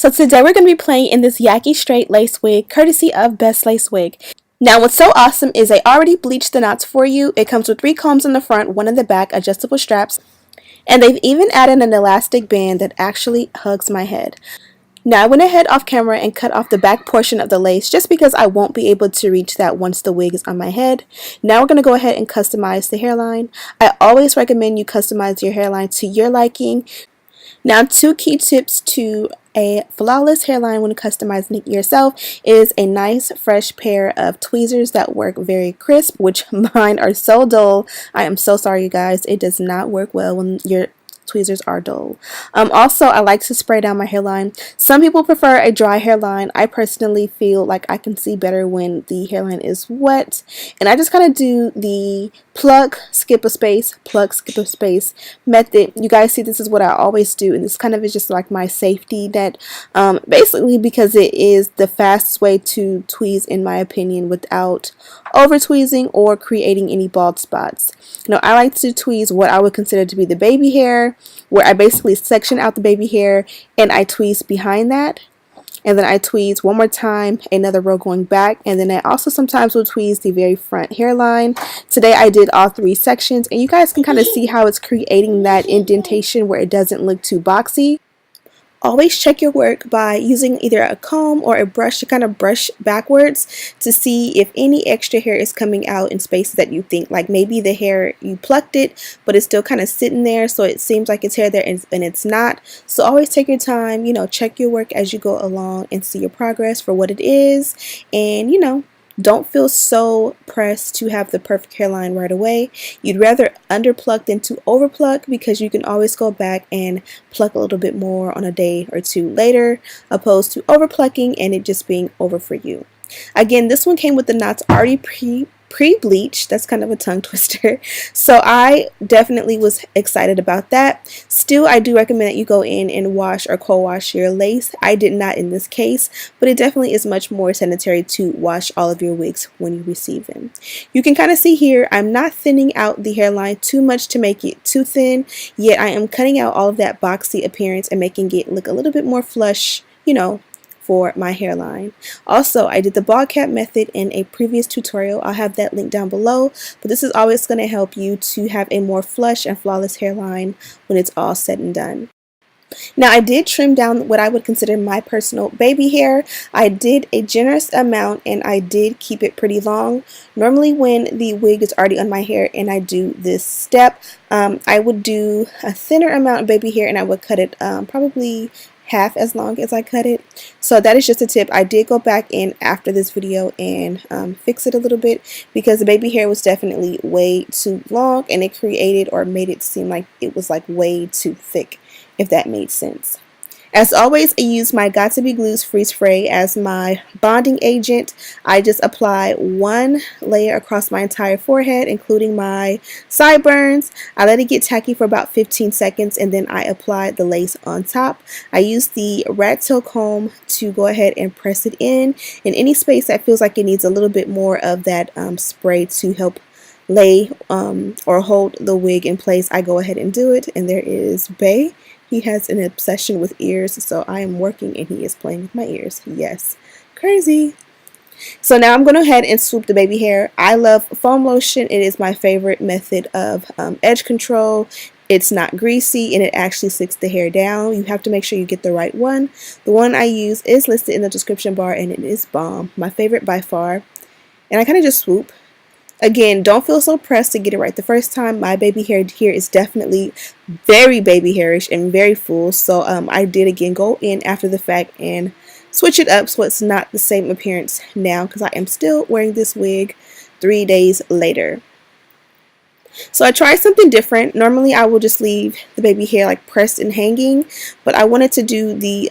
So today we're going to be playing in this Yaki straight lace wig, courtesy of Best Lace Wig. Now what's so awesome is they already bleached the knots for you. It comes with 3 combs in the front, 1 in the back, adjustable straps, and they've even added an elastic band that actually hugs my head. Now I went ahead off camera and cut off the back portion of the lace just because I won't be able to reach that once the wig is on my head. Now we're going to go ahead and customize the hairline. I always recommend you customize your hairline to your liking. Now 2 key tips to a flawless hairline when customizing it yourself is a nice fresh pair of tweezers that work very crisp, which mine are so dull. I am so sorry you guys, it does not work well when your tweezers are dull. Also, I like to spray down my hairline. Some people prefer a dry hairline. I personally feel like I can see better when the hairline is wet, and I just kind of do the pluck, skip a space, pluck, skip a space method. You guys see, this is what I always do, and this kind of is just like my safety net, basically because it is the fastest way to tweeze in my opinion without over tweezing or creating any bald spots. Now I like to tweeze what I would consider to be the baby hair, where I basically section out the baby hair and I tweeze behind that, and then I tweeze one more time, another row going back, and then I also sometimes will tweeze the very front hairline. Today I did all 3 sections, and you guys can kind of see how it's creating that indentation where it doesn't look too boxy. Always check your work by using either a comb or a brush to kind of brush backwards to see if any extra hair is coming out in spaces that you think, like maybe the hair, you plucked it but it's still kind of sitting there, so it seems like it's hair there and it's not. So always take your time, check your work as you go along and see your progress for what it is, and don't feel so pressed to have the perfect hairline right away. You'd rather underpluck than to overpluck, because you can always go back and pluck a little bit more on a day or 2 later, opposed to overplucking and it just being over for you. Again, this one came with the knots already pre-bleached. That's kind of a tongue twister. So I definitely was excited about that. Still, I do recommend that you go in and wash or co-wash your lace. I did not in this case, but it definitely is much more sanitary to wash all of your wigs when you receive them. You can kind of see here, I'm not thinning out the hairline too much to make it too thin, yet I am cutting out all of that boxy appearance and making it look a little bit more flush, for my hairline. Also, I did the bald cap method in a previous tutorial. I'll have that link down below, but this is always going to help you to have a more flush and flawless hairline when it's all said and done. Now I did trim down what I would consider my personal baby hair. I did a generous amount and I did keep it pretty long. Normally when the wig is already on my hair and I do this step, I would do a thinner amount of baby hair and I would cut it probably half as long as I cut it. So that is just a tip. I did go back in after this video and fix it a little bit, because the baby hair was definitely way too long and it created or made it seem like it was like way too thick, if that made sense. As always, I use my Got To Be Glue's Freeze Spray as my bonding agent. I just apply 1 layer across my entire forehead, including my sideburns. I let it get tacky for about 15 seconds and then I apply the lace on top. I use the rat tail comb to go ahead and press it in any space that feels like it needs a little bit more of that spray to help lay or hold the wig in place. I go ahead and do it, and there is Bay. He has an obsession with ears, so I am working and he is playing with my ears. Yes, crazy. So now I'm going to go ahead and swoop the baby hair. I love foam lotion. It is my favorite method of edge control. It's not greasy and it actually slicks the hair down. You have to make sure you get the right one. The one I use is listed in the description bar and it is bomb. My favorite by far. And I kind of just swoop. Again, don't feel so pressed to get it right the first time. My baby hair here is definitely very baby hairish and very full. So I did again go in after the fact and switch it up so it's not the same appearance now, because I am still wearing this wig 3 days later. So I tried something different. Normally I will just leave the baby hair like pressed and hanging, but I wanted to do the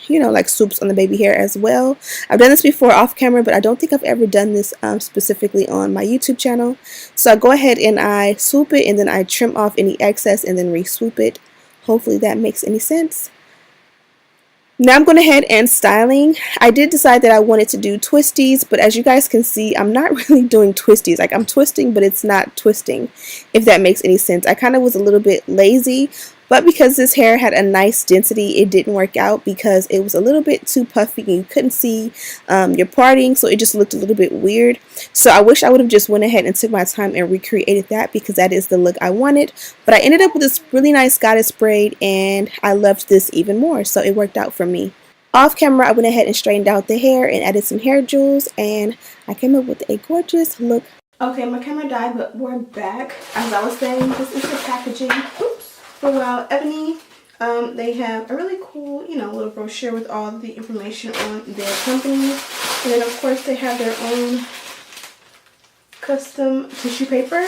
like swoops on the baby hair as well. I've done this before off camera, but I don't think I've ever done this specifically on my YouTube channel. So I go ahead and I swoop it and then I trim off any excess and then re-swoop it. Hopefully that makes any sense. Now I'm going ahead and styling. I did decide that I wanted to do twisties, but as you guys can see, I'm not really doing twisties. Like, I'm twisting, but it's not twisting, if that makes any sense. I kind of was a little bit lazy But because this hair had a nice density, it didn't work out because it was a little bit too puffy and you couldn't see your parting, so it just looked a little bit weird. So I wish I would have just went ahead and took my time and recreated that because that is the look I wanted. But I ended up with this really nice goddess braid and I loved this even more, so it worked out for me. Off camera, I went ahead and straightened out the hair and added some hair jewels, and I came up with a gorgeous look. Okay, my camera died, but we're back. As I was saying, this is the packaging. Oops. For WowEbony. They have a really cool, you know, little brochure with all the information on their company. And then, of course, they have their own custom tissue paper.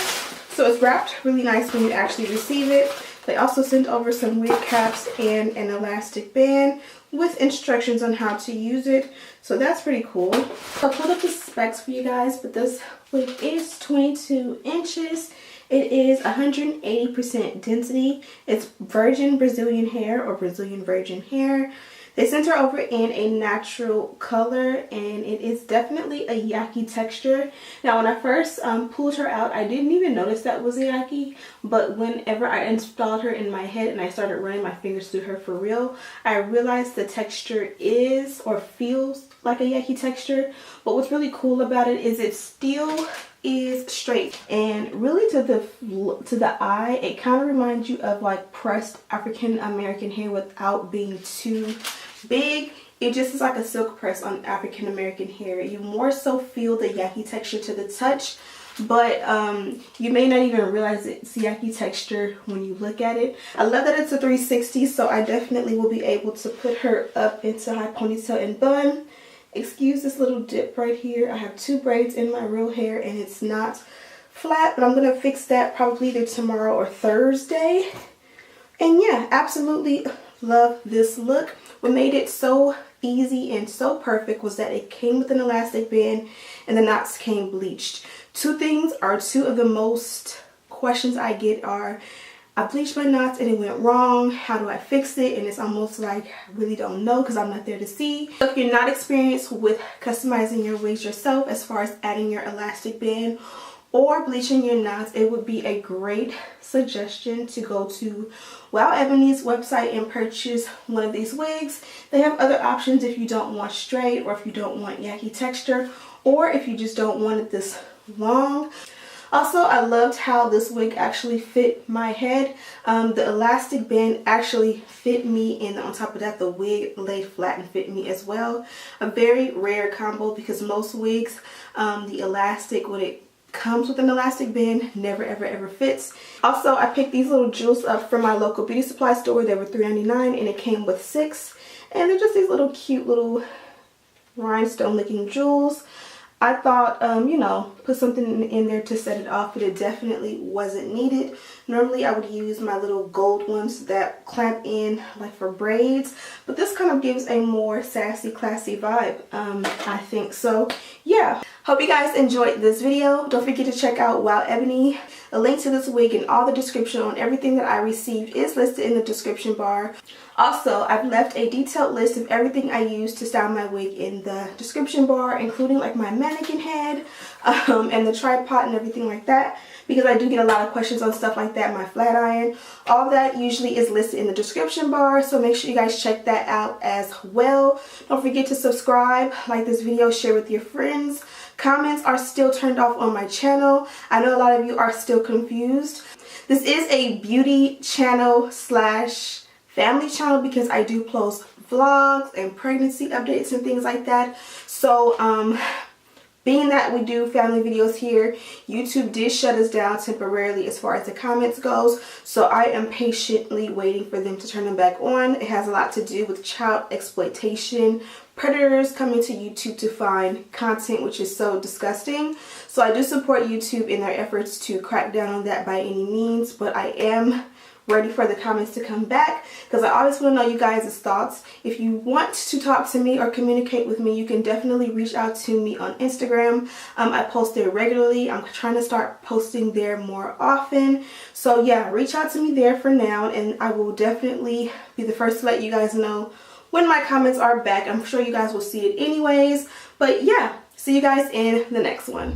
So it's wrapped really nice when you actually receive it. They also sent over some wig caps and an elastic band with instructions on how to use it. So that's pretty cool. I'll put up the specs for you guys, but this wig is 22 inches. It is 180% density. It's virgin Brazilian hair or Brazilian virgin hair. They sent her over in a natural color, and it is definitely a Yaki texture. Now, when I first pulled her out, I didn't even notice that was a Yaki, but whenever I installed her in my head and I started running my fingers through her for real, I realized the texture is or feels like a Yaki texture. But what's really cool about it is it still is straight, and really to the eye it kind of reminds you of like pressed African American hair without being too big. It just is like a silk press on African American hair. You more so feel the Yaki texture to the touch, but you may not even realize it's Yaki texture when you look at it. I love that it's a 360, so I definitely will be able to put her up into high ponytail and bun. Excuse this little dip right here. I have two braids in my real hair and it's not flat, but I'm going to fix that probably either tomorrow or Thursday. And yeah, absolutely love this look. What made it so easy and so perfect was that it came with an elastic band and the knots came bleached. Two of the most questions I get are, I bleached my knots and it went wrong. How do I fix it? And it's almost like I really don't know because I'm not there to see. So if you're not experienced with customizing your wigs yourself as far as adding your elastic band or bleaching your knots, it would be a great suggestion to go to WowEbony's website and purchase one of these wigs. They have other options if you don't want straight, or if you don't want Yaki texture, or if you just don't want it this long. Also, I loved how this wig actually fit my head. The elastic band actually fit me, and on top of that, the wig laid flat and fit me as well. A very rare combo because most wigs, the elastic, when it comes with an elastic band, never ever fits. Also, I picked these little jewels up from my local beauty supply store. They were $3.99 and it came with 6. And they're just these little cute little rhinestone looking jewels. I thought, you know, put something in there to set it off, but it definitely wasn't needed. Normally, I would use my little gold ones that clamp in like for braids, but this kind of gives a more sassy, classy vibe, I think. So, yeah. Hope you guys enjoyed this video. Don't forget to check out WowEbony. A link to this wig and all the description on everything that I received is listed in the description bar. Also, I've left a detailed list of everything I used to style my wig in the description bar, including like my mannequin head and the tripod and everything like that, because I do get a lot of questions on stuff like that. My flat iron, all that usually is listed in the description bar, so make sure you guys check that out as well. Don't forget to subscribe, like this video, share with your friends. Comments are still turned off on my channel. I know a lot of you are still confused. This is a beauty channel slash family channel because I do post vlogs and pregnancy updates and things like that. So being that we do family videos here, YouTube did shut us down temporarily as far as the comments goes, so I am patiently waiting for them to turn them back on. It has a lot to do with child exploitation, predators coming to YouTube to find content, which is so disgusting. So I do support YouTube in their efforts to crack down on that by any means, but I am ready for the comments to come back because I always want to know you guys' thoughts. If you want to talk to me or communicate with me, you can definitely reach out to me on Instagram. I post there regularly. I'm trying to start posting there more often. So yeah, reach out to me there for now, and I will definitely be the first to let you guys know when my comments are back. I'm sure you guys will see it anyways. But yeah, see you guys in the next one.